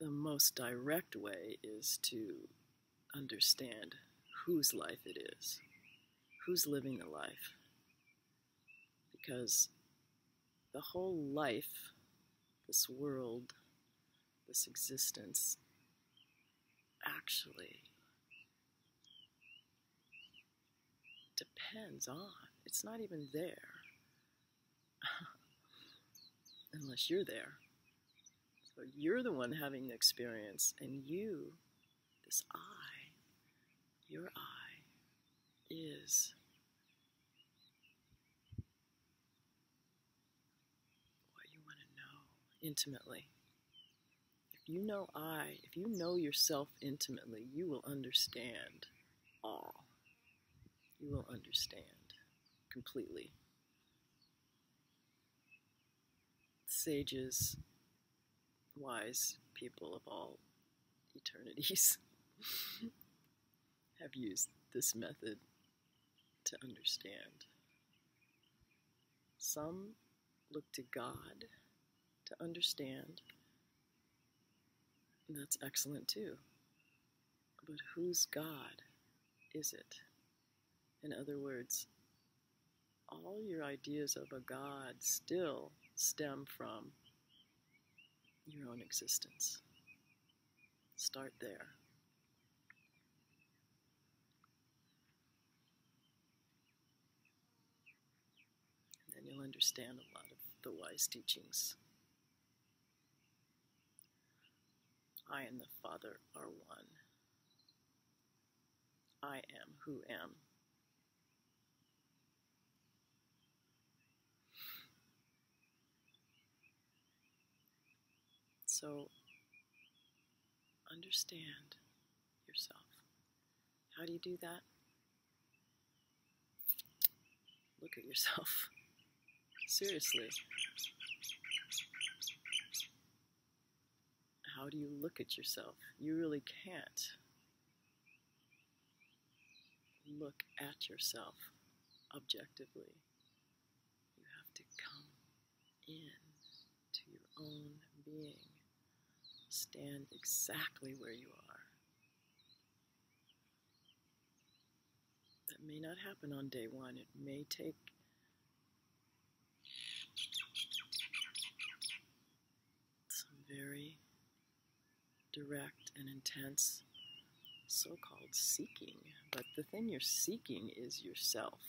the most direct way is to understand whose life it is, who's living the life. Because the whole life, this world, this existence, actually depends on, it's not even there unless you're there. So you're the one having the experience, and you, this I, your I, is what you want to know intimately. If you know I, if you know yourself intimately, you will understand all. You will understand completely. Sages, wise people of all eternities have used this method to understand. Some look to God to understand, and that's excellent too. But whose God is it? In other words, all your ideas of a God still stem from your own existence. Start there. And then you'll understand a lot of the wise teachings. I and the Father are one. I am who am. So, understand yourself. How do you do that? Look at yourself. Seriously. How do you look at yourself? You really can't look at yourself objectively. You have to come in to your own being. Stand exactly where you are. That may not happen on day one. It may take some very direct and intense so-called seeking. But the thing you're seeking is yourself.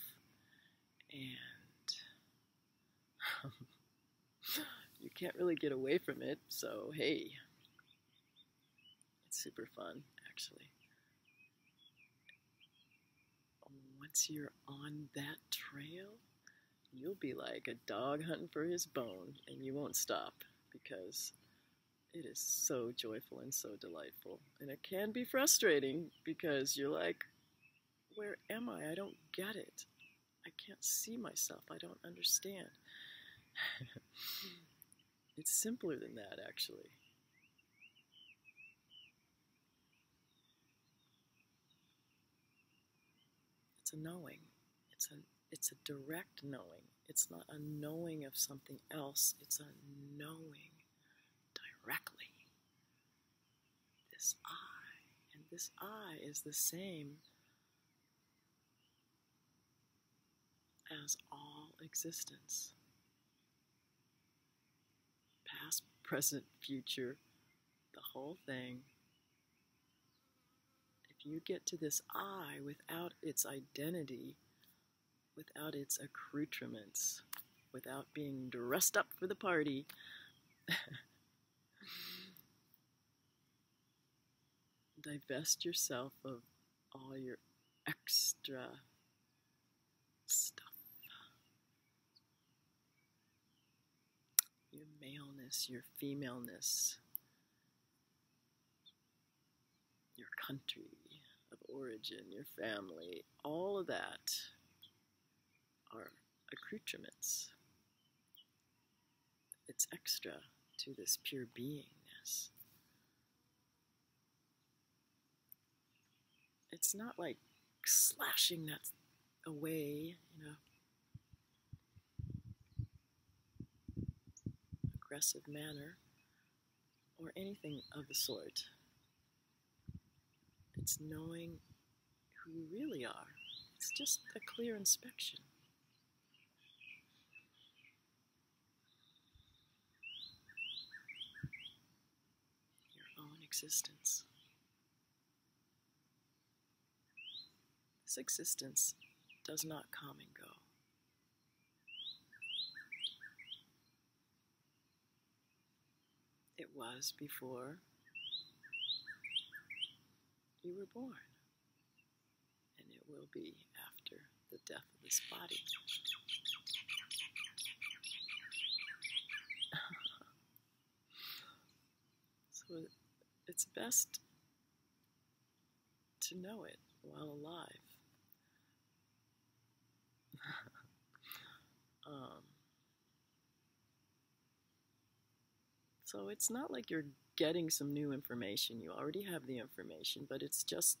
And you can't really get away from it, so hey, it's super fun, actually. Once you're on that trail, you'll be like a dog hunting for his bone, and you won't stop, because it is so joyful and so delightful. And it can be frustrating, because you're like, where am I? I don't get it. I can't see myself. I don't understand. It's simpler than that, actually. It's a knowing. It's a direct knowing. It's not a knowing of something else. It's a knowing directly. This I. And this I is the same as all existence. Past, present, future, the whole thing. If you get to this I without its identity, without its accoutrements, without being dressed up for the party, divest yourself of all your extra stuff. Your maleness, your femaleness, your country of origin, your family, all of that are accoutrements. It's extra to this pure beingness. It's not like slashing that away, aggressive manner. or anything of the sort. It's knowing who you really are. It's just a clear inspection. Your own existence. This existence does not come and go. It was before you were born, and it will be after the death of this body. So it's best to know it while alive. So it's not like you're getting some new information. You already have the information, but it's just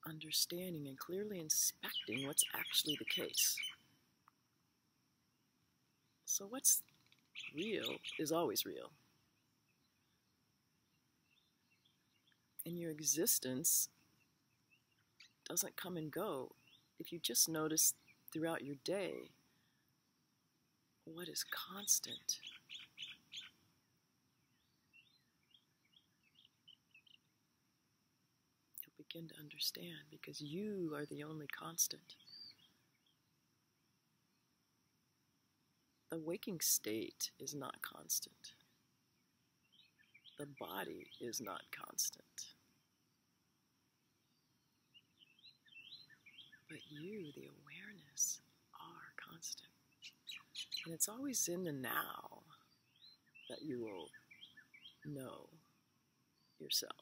understanding and clearly inspecting what's actually the case. So what's real is always real. And your existence doesn't come and go. If you just notice throughout your day what is constant, you'll begin to understand, because you are the only constant. The waking state is not constant. The body is not constant. But you, the awareness, are constant. And it's always in the now that you will know yourself.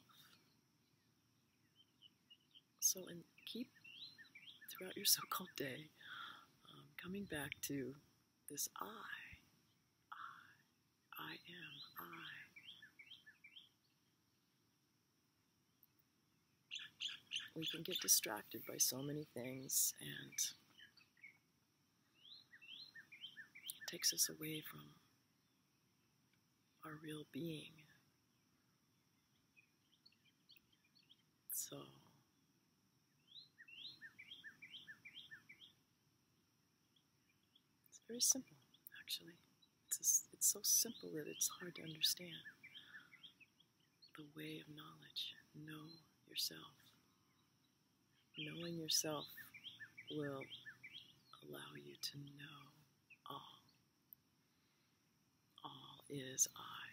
So, and keep throughout your so-called day coming back to this I am I. We can get distracted by so many things, and it takes us away from our real being. So it's very simple, actually. It's so simple that it's hard to understand. The way of knowledge. Know yourself. Knowing yourself will allow you to know all. All is I.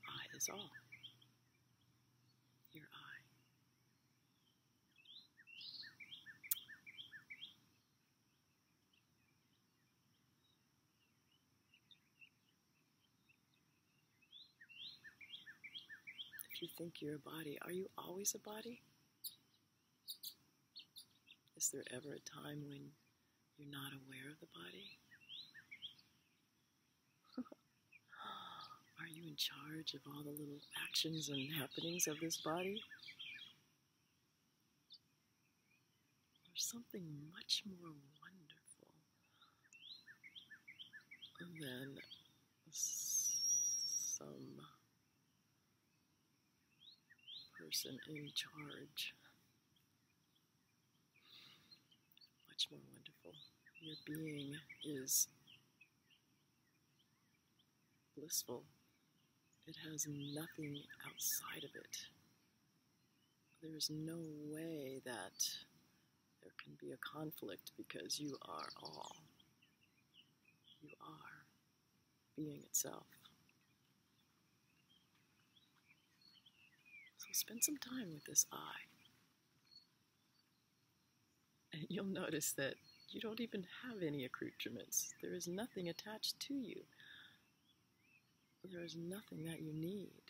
I is all. Your I. If you think you're a body, are you always a body? Is there ever a time when you're not aware of the body? Are you in charge of all the little actions and happenings of this body? There's something much more wonderful than some person in charge. Much more wonderful. Your being is blissful. It has nothing outside of it. There is no way that there can be a conflict, because you are all. You are being itself. So spend some time with this I. And you'll notice that you don't even have any accoutrements. There is nothing attached to you. There is nothing that you need.